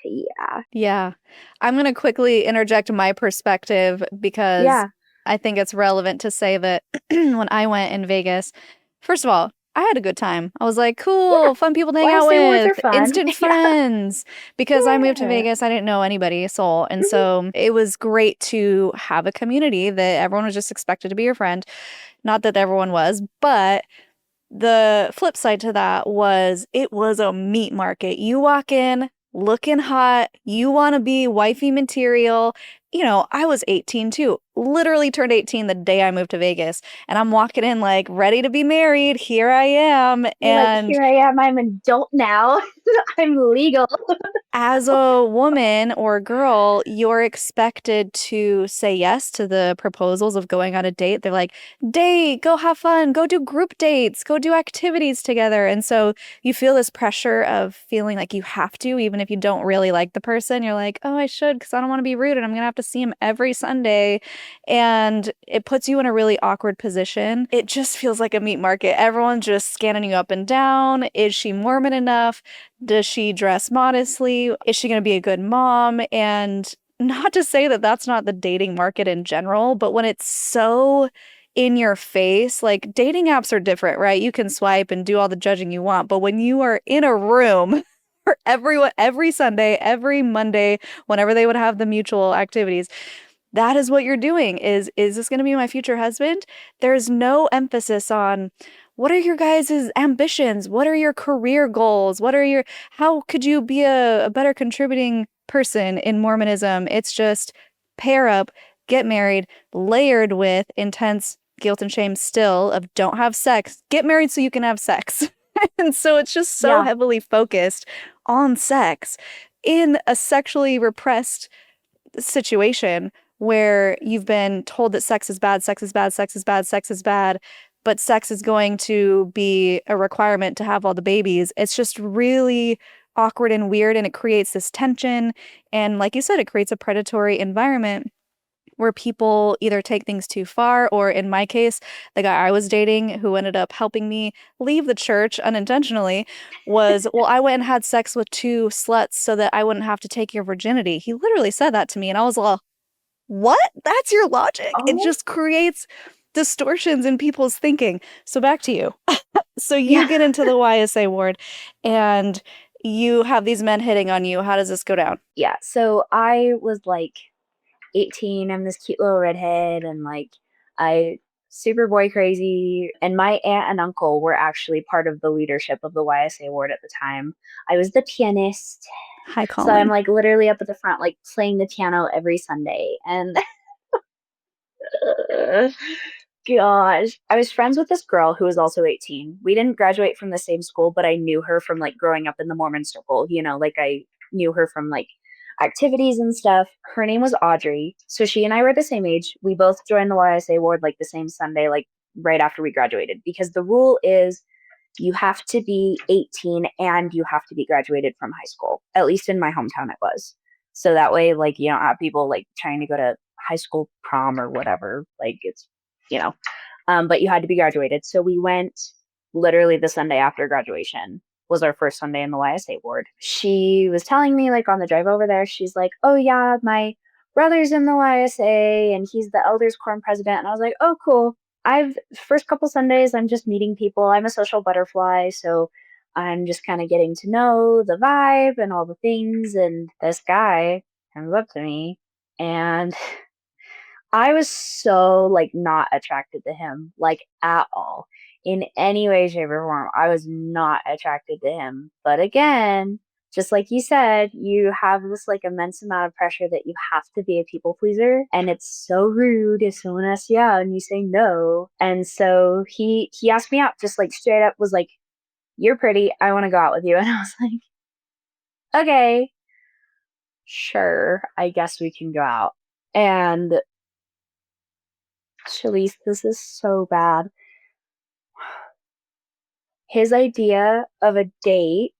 yeah. Yeah. I'm going to quickly interject my perspective because Yeah. I think it's relevant to say that when I went in Vegas, first of all, I had a good time. I was like, cool, fun people to hang out YSA awards are with, fun. instant Yeah. friends. Because I moved to Yeah. Vegas, I didn't know anybody, a soul. And so it was great to have a community that everyone was just expected to be your friend. Not that everyone was, but the flip side to that was it was a meat market. You walk in looking hot, you want to be wifey material. You know, I was 18 too, literally turned 18 the day I moved to Vegas. And I'm walking in like ready to be married. Here I am. You're like, And here I am, I'm an adult now. I'm legal. as a woman or girl, you're expected to say yes to the proposals of going on a date. They're like, date, go have fun, go do group dates, go do activities together. And so you feel this pressure of feeling like you have to, even if you don't really like the person. You're like, oh, I should because I don't want to be rude and I'm going to have to see him every Sunday. And it puts you in a really awkward position. It just feels like a meat market. Everyone's just scanning you up and down. Is she Mormon enough? Does she dress modestly? Is she going to be a good mom? And not to say that that's not the dating market in general, but when it's so in your face, like dating apps are different, right? You can swipe and do all the judging you want, but when you are in a room for everyone every Sunday, every Monday, whenever they would have the mutual activities, that is what you're doing. Is this going to be my future husband? There's no emphasis on what are your guys' ambitions? What are your career goals? How could you be a better contributing person in Mormonism? It's just pair up, get married, layered with intense guilt and shame still of don't have sex, get married so you can have sex. And so it's just so Yeah. heavily focused on sex in a sexually repressed situation where you've been told that sex is bad, sex is bad, sex is bad, sex is bad, but sex is going to be a requirement to have all the babies. It's just really awkward and weird, and it creates this tension. And like you said, it creates a predatory environment where people either take things too far, or in my case, the guy I was dating who ended up helping me leave the church unintentionally was, well, I went and had sex with 2 sluts so that I wouldn't have to take your virginity. He literally said that to me, and I was like, what? That's your logic? It Oh, just creates distortions in people's thinking. So back to you. So you yeah. get into the YSA ward and you have these men hitting on you. How does this go down? Yeah. So I was like 18. I'm this cute little redhead, and like I super boy crazy. And my aunt and uncle were actually part of the leadership of the YSA ward at the time. I was the pianist. Hi, So I'm calling. like literally up at the front, like playing the piano every Sunday. And gosh, I was friends with this girl who was also 18. We didn't graduate from the same school, but I knew her from like growing up in the Mormon circle. You know, like I knew her from like activities and stuff. Her name was Audrey. So she and I were the same age. We both joined the YSA ward like the same Sunday, like right after we graduated, because the rule is you have to be 18 and you have to be graduated from high school. At least in my hometown, it was. So that way, like, you don't have people like trying to go to high school prom or whatever. Like, it's, you know, but you had to be graduated. So we went literally the Sunday after graduation was our first Sunday in the YSA ward. She was telling me, like, on the drive over there, she's like, oh, yeah, my brother's in the YSA and he's the elders quorum president. And I was like, oh, cool. First couple Sundays, I'm just meeting people. I'm a social butterfly. So I'm just kind of getting to know the vibe and all the things, and this guy comes up to me, and I was so like not attracted to him, like at all, in any way, shape, or form. I was not attracted to him. But again, just like you said, you have this like immense amount of pressure that you have to be a people pleaser, and it's so rude if someone asks you out and you say no. And so he asked me out, just like straight up was like, "You're pretty. I want to go out with you." And I was like, "Okay, sure. I guess we can go out." And Shelise, this is so bad. His idea of a date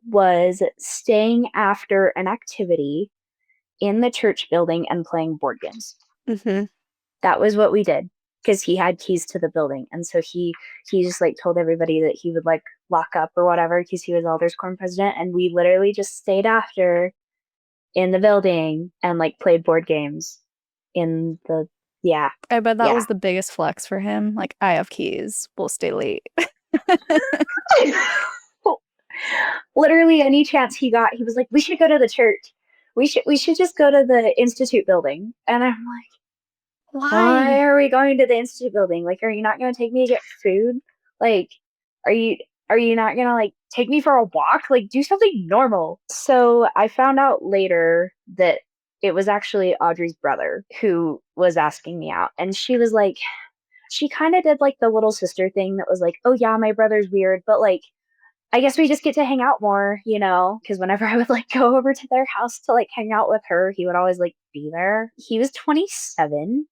was staying after an activity in the church building and playing board games. Mm-hmm. That was what we did because he had keys to the building. And so he just like told everybody that he would like lock up or whatever because he was Elders Quorum president. And we literally just stayed after in the building and like played board games in the, yeah. I bet that Yeah. was the biggest flex for him. Like, I have keys. We'll stay late. Literally any chance he got, he was like, "We should go to the church. We should just go to the Institute building." And I'm like, "Why are we going to the Institute building? Like, are you not going to take me to get food? Like, are you not going to like take me for a walk? Like, do something normal." So I found out later that it was actually Audrey's brother who was asking me out. And she was like, she kind of did like the little sister thing that was like, "Oh yeah, my brother's weird, but like, I guess we just get to hang out more, you know?" Because whenever I would like go over to their house to like hang out with her, he would always like be there. He was 27,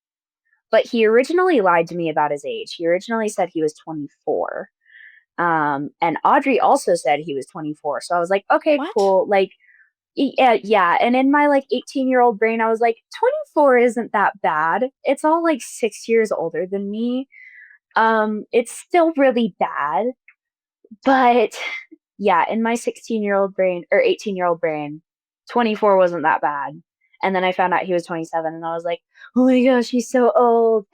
but he originally lied to me about his age. He originally said he was 24. And Audrey also said he was 24. So I was like, okay, What? cool. Like, yeah. And in my like 18-year-old brain, I was like, 24 isn't that bad. It's all like 6 years older than me. It's still really bad. But yeah, in my 16-year-old brain or 18-year-old brain, 24 wasn't that bad. And then I found out he was 27 and I was like, "Oh my gosh, he's so old."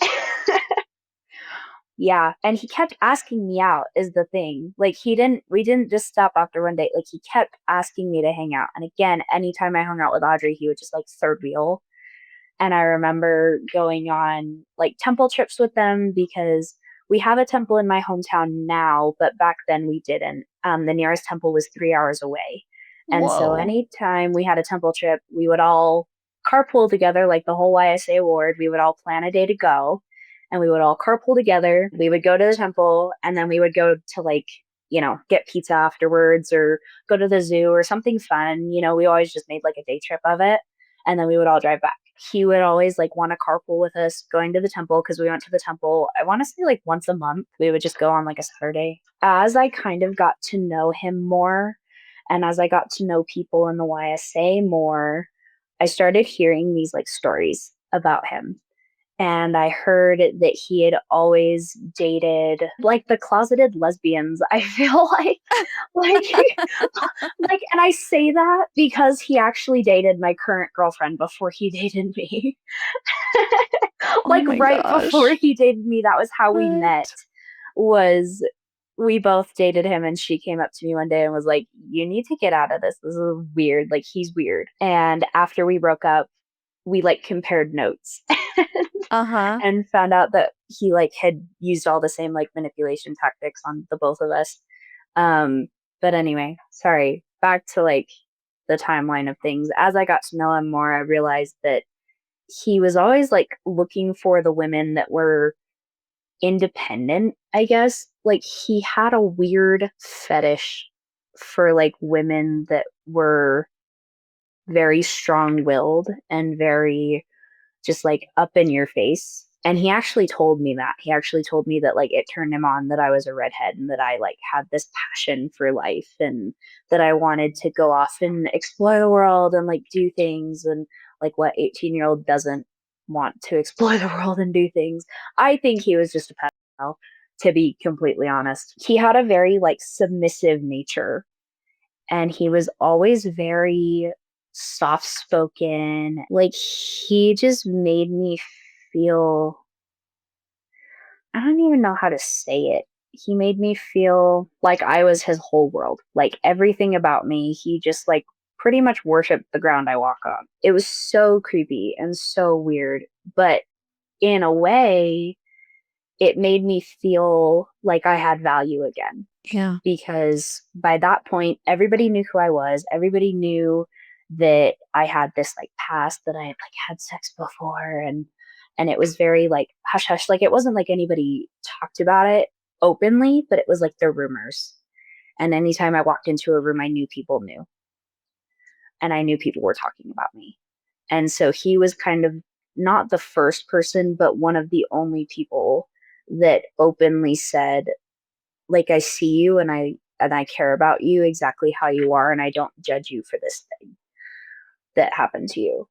Yeah, and he kept asking me out is the thing. Like we didn't just stop after one date. Like he kept asking me to hang out. And again, anytime I hung out with Audrey, he would just like third wheel. And I remember going on like temple trips with them because we have a temple in my hometown now, but back then we didn't. The nearest temple was 3 hours away. And so Whoa. anytime we had a temple trip, we would all carpool together, like the whole YSA ward. We would all plan a day to go and we would all carpool together. We would go to the temple and then we would go to like, you know, get pizza afterwards or go to the zoo or something fun. You know, we always just made like a day trip of it. And then we would all drive back. He would always like want to carpool with us going to the temple because we went to the temple, I want to say like once a month. We would just go on like a Saturday. As I kind of got to know him more and as I got to know people in the YSA more, I started hearing these like stories about him. And I heard that he had always dated like the closeted lesbians. I feel like, and I say that because he actually dated my current girlfriend before he dated me. Oh Like my right before gosh. he dated me, that was how we met. What? Was we both dated him and she came up to me one day and was like, "You need to get out of this. This is weird. Like he's weird." And after we broke up, we like compared notes Uh-huh. and found out that he like had used all the same like manipulation tactics on the both of us. But anyway, sorry. Back to like the timeline of things. As I got to know him more, I realized that he was always like looking for the women that were independent, I guess. Like he had a weird fetish for like women that were very strong-willed and very just like up in your face. And he actually told me that. He actually told me that like it turned him on that I was a redhead and that I like had this passion for life and that I wanted to go off and explore the world and like do things and like what 18-year-old doesn't want to explore the world and do things. I think he was just a pedophile, to be completely honest. He had a very like submissive nature and he was always very soft spoken. Like he just made me feel, I don't even know how to say it. he made me feel like I was his whole world. Like everything about me, he just like pretty much worshiped the ground I walk on. It was so creepy and so weird, but in a way, it made me feel like I had value again. Yeah. Because by that point, everybody knew who I was. Everybody knew that I had this like past, that I had like had sex before, and it was very like hush hush. Like it wasn't like anybody talked about it openly, but it was like the rumors. And anytime I walked into a room, I knew people knew, and I knew people were talking about me. And so he was kind of not the first person, but one of the only people that openly said, like, I see you and I care about you exactly how you are, and I don't judge you for this thing that happened to you.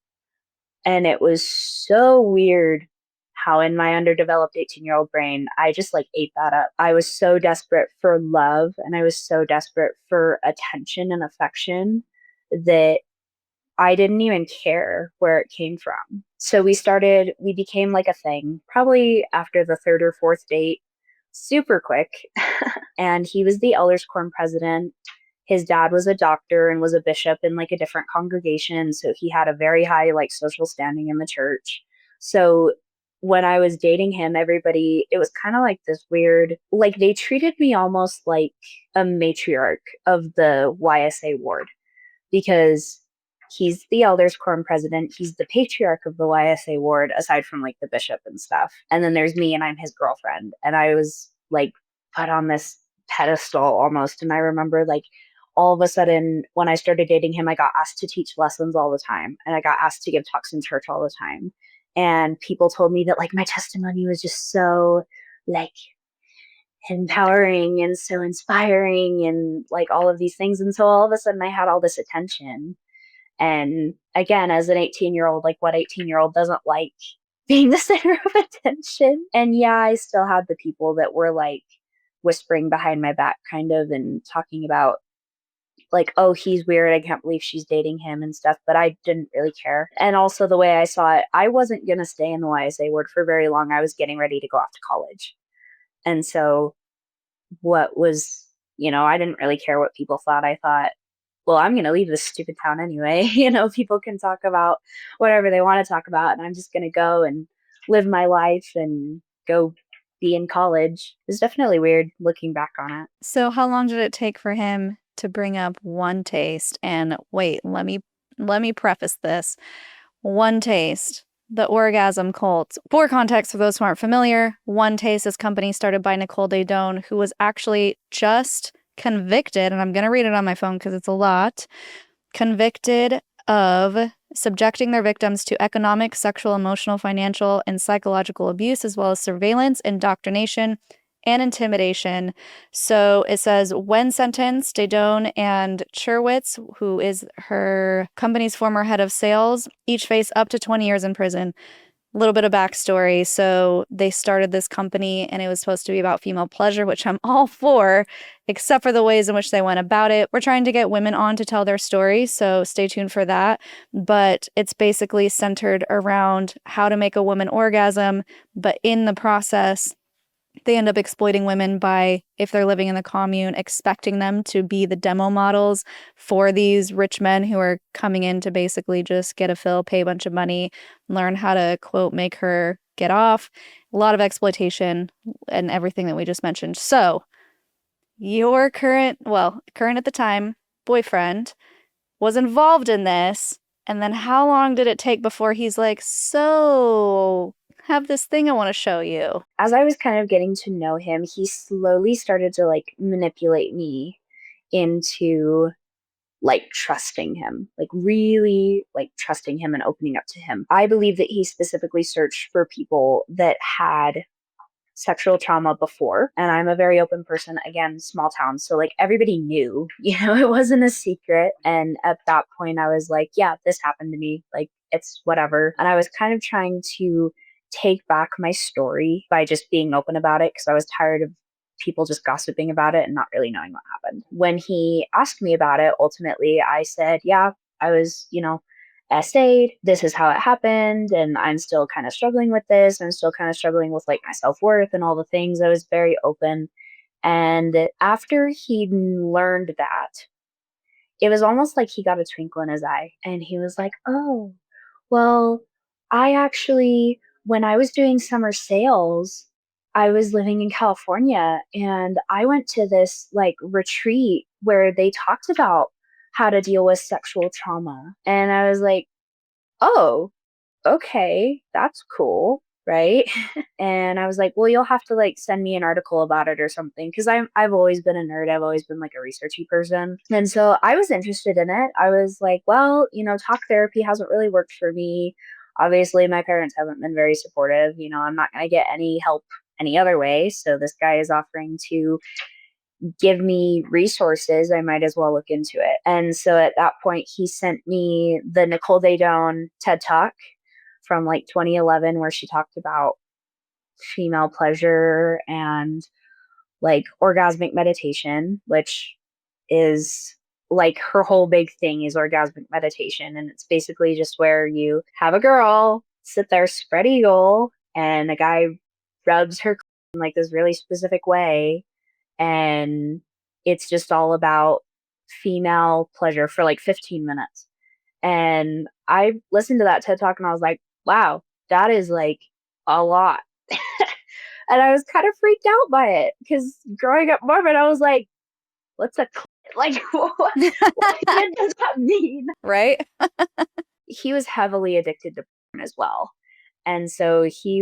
And it was so weird how in my underdeveloped 18-year-old brain, I just like ate that up. I was so desperate for love, and I was so desperate for attention and affection that I didn't even care where it came from. So we became like a thing, probably after the third or fourth date, super quick. And he was the elders quorum president. His dad was a doctor and was a bishop in like a different congregation. So he had a very high like social standing in the church. So when I was dating him, everybody, it was kind of like this weird, like they treated me almost like a matriarch of the YSA ward, because he's the elders quorum president. He's the patriarch of the YSA ward, aside from like the bishop and stuff. And then there's me, and I'm his girlfriend. And I was like put on this pedestal almost. And I remember like all of a sudden when I started dating him, I got asked to teach lessons all the time. And I got asked to give talks in church all the time. And people told me that like my testimony was just so like empowering and so inspiring and like all of these things. And so all of a sudden I had all this attention. And again, as an 18-year-old, like what 18-year-old doesn't like being the center of attention? And yeah, I still had the people that were like whispering behind my back kind of and talking about like, oh, he's weird, I can't believe she's dating him and stuff, but I didn't really care. And also the way I saw it, I wasn't going to stay in the YSA ward for very long. I was getting ready to go off to college. And so what was, I didn't really care what people thought. I thought, well, I'm going to leave this stupid town anyway. People can talk about whatever they want to talk about, and I'm just going to go and live my life and go be in college. It's definitely weird looking back on it. So how long did it take for him to bring up OneTaste? And wait, let me preface this. OneTaste, the orgasm cult. For context, for those who aren't familiar, OneTaste is a company started by Nicole Daedone, who was actually just convicted, and I'm going to read it on my phone because it's a lot, convicted of subjecting their victims to economic, sexual, emotional, financial, and psychological abuse, as well as surveillance, indoctrination, and intimidation. So it says, when sentenced, Daedone and Cherwitz, who is her company's former head of sales, each face up to 20 years in prison. A little bit of backstory. So they started this company and it was supposed to be about female pleasure, which I'm all for, except for the ways in which they went about it. We're trying to get women on to tell their story, so stay tuned for that. But it's basically centered around how to make a woman orgasm, but in the process, they end up exploiting women by, if they're living in the commune, expecting them to be the demo models for these rich men who are coming in to basically just get a fill, pay a bunch of money, learn how to, quote, make her get off. A lot of exploitation and everything that we just mentioned. So your current at the time, boyfriend was involved in this. And then how long did it take before he's like, so have this thing I want to show you? As I was kind of getting to know him, he slowly started to like manipulate me into like trusting him, like really like trusting him and opening up to him. I believe that he specifically searched for people that had sexual trauma before, and I'm a very open person. Again, small town, so like everybody knew, it wasn't a secret. And at that point I was like, yeah, this happened to me, like it's whatever. And I was kind of trying to take back my story by just being open about it, because I was tired of people just gossiping about it and not really knowing what happened. When he asked me about it, ultimately I said, yeah, I was SA'd. This is how it happened, and I'm still kind of struggling with this. I'm still kind of struggling with like my self-worth and all the things. I was very open. And after he learned that, it was almost like he got a twinkle in his eye. And he was like, oh, well, I actually, when I was doing summer sales, I was living in California and I went to this like retreat where they talked about how to deal with sexual trauma. And I was like, oh, okay, that's cool, right? And I was like, well, you'll have to like send me an article about it or something because I've always been a nerd. I've always been like a researchy person. And so I was interested in it. I was like, well, talk therapy hasn't really worked for me. Obviously, my parents haven't been very supportive. I'm not going to get any help any other way. So this guy is offering to give me resources. I might as well look into it. And so at that point, he sent me the Nicole Daedone TED Talk from like 2011 where she talked about female pleasure and like orgasmic meditation, which is like her whole big thing is orgasmic meditation. And it's basically just where you have a girl sit there spread eagle and a guy rubs her in like this really specific way. And it's just all about female pleasure for like 15 minutes. And I listened to that TED Talk and I was like, wow, that is like a lot. And I was kind of freaked out by it because growing up Mormon, I was like, what's a like, what even does that mean? Right? He was heavily addicted to porn as well. And so he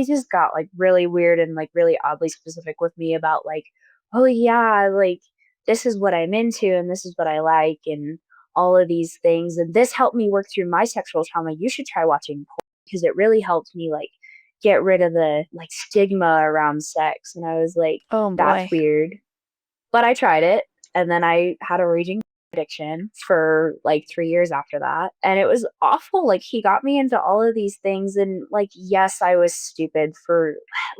just got like really weird and like really oddly specific with me about like, oh yeah, like this is what I'm into and this is what I like and all of these things. And this helped me work through my sexual trauma. You should try watching porn because it really helped me like get rid of the like stigma around sex. And I was like, Oh that's boy. weird. But I tried it and then I had a raging addiction for like 3 years after that. And it was awful. Like he got me into all of these things and like, yes, I was stupid for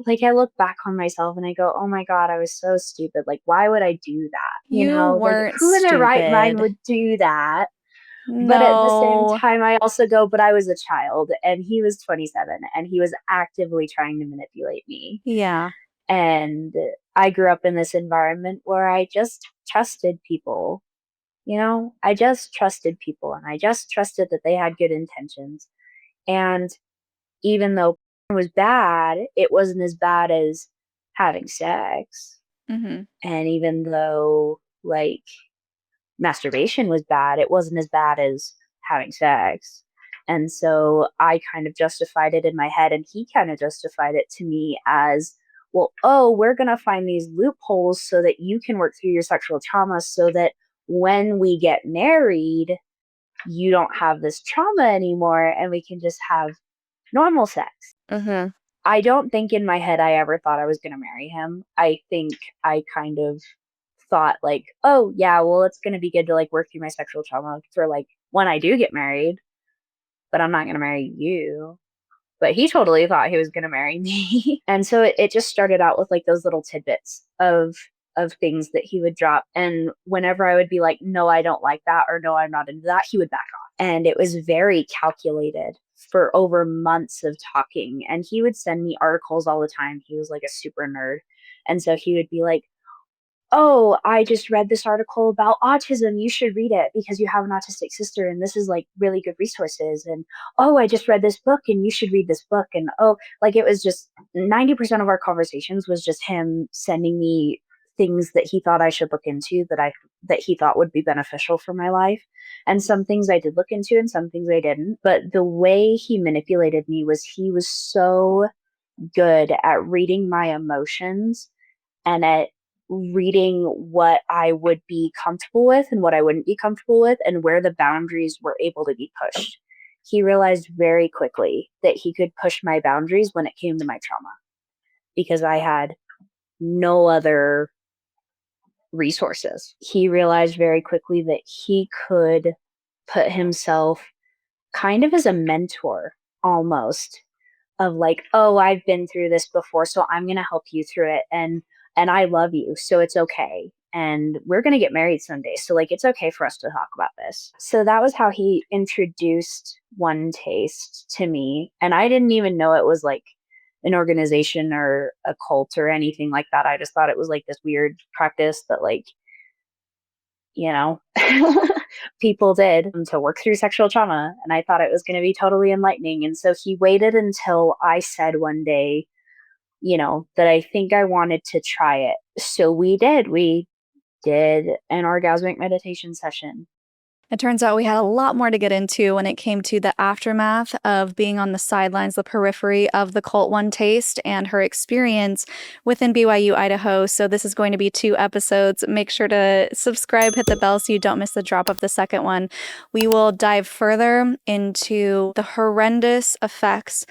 like, I look back on myself and I go, oh my God, I was so stupid. Like, why would I do that? You Like weren't who in their right mind stupid. would do that? But at the same No. time, I also go, but I was a child and he was 27 and he was actively trying to manipulate me. Yeah. And I grew up in this environment where I just trusted people. I just trusted people and I just trusted that they had good intentions. And even though it was bad, it wasn't as bad as having sex. Mm-hmm. And even though like masturbation was bad, it wasn't as bad as having sex. And so I kind of justified it in my head, and he kind of justified it to me as, well, oh, we're going to find these loopholes so that you can work through your sexual trauma so that when we get married, you don't have this trauma anymore and we can just have normal sex. Mm-hmm. I don't think in my head I ever thought I was going to marry him. I think I kind of thought like, oh yeah, well, it's going to be good to like work through my sexual trauma for like when I do get married, but I'm not going to marry you. But he totally thought he was going to marry me. And so it just started out with like those little tidbits of things that he would drop. And whenever I would be like, no, I don't like that, or no, I'm not into that, he would back off. And it was very calculated for over months of talking. And he would send me articles all the time. He was like a super nerd. And so he would be like, oh, I just read this article about autism. You should read it because you have an autistic sister and this is like really good resources. And oh, I just read this book and you should read this book. And oh, like it was just 90% of our conversations was just him sending me things that he thought I should look into that he thought would be beneficial for my life. And some things I did look into and some things I didn't. But the way he manipulated me was he was so good at reading my emotions and at reading what I would be comfortable with and what I wouldn't be comfortable with and where the boundaries were able to be pushed. He realized very quickly that he could push my boundaries when it came to my trauma because I had no other resources. He realized very quickly that he could put himself kind of as a mentor almost of like, oh, I've been through this before, so I'm going to help you through it. And I love you, so it's okay. And we're going to get married someday. So like, it's okay for us to talk about this. So that was how he introduced OneTaste to me. And I didn't even know it was like an organization or a cult or anything like that. I just thought it was like this weird practice that, like, you know, people did to work through sexual trauma. And I thought it was going to be totally enlightening. And so he waited until I said one day, you know, that I think I wanted to try it. So we did. We did an orgasmic meditation session. It turns out we had a lot more to get into when it came to the aftermath of being on the sidelines, the periphery of the cult OneTaste, and her experience within BYU, Idaho. So this is going to be 2 episodes. Make sure to subscribe, hit the bell so you don't miss the drop of the second one. We will dive further into the horrendous effects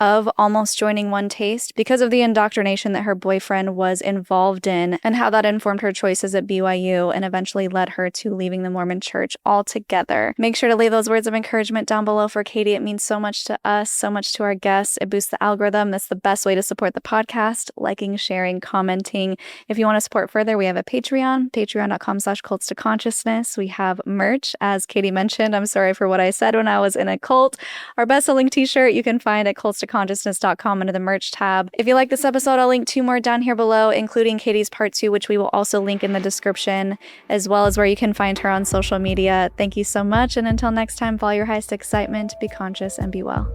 of almost joining OneTaste because of the indoctrination that her boyfriend was involved in, and how that informed her choices at BYU and eventually led her to leaving the Mormon church altogether. Make sure to leave those words of encouragement down below for Katie. It means so much to us, so much to our guests. It boosts the algorithm. That's the best way to support the podcast: liking, sharing, commenting. If you want to support further, we have a Patreon, patreon.com/cults2consciousness. We have merch, as Katie mentioned. I'm sorry for what I said when I was in a cult. Our best-selling t-shirt you can find at cults2consciousness.com under the merch tab. If you like this episode, I'll link 2 more down here below, including Katie's part 2, which we will also link in the description, as well as where you can find her on social media. Thank you so much, and until next time, follow your highest excitement, be conscious, and be well.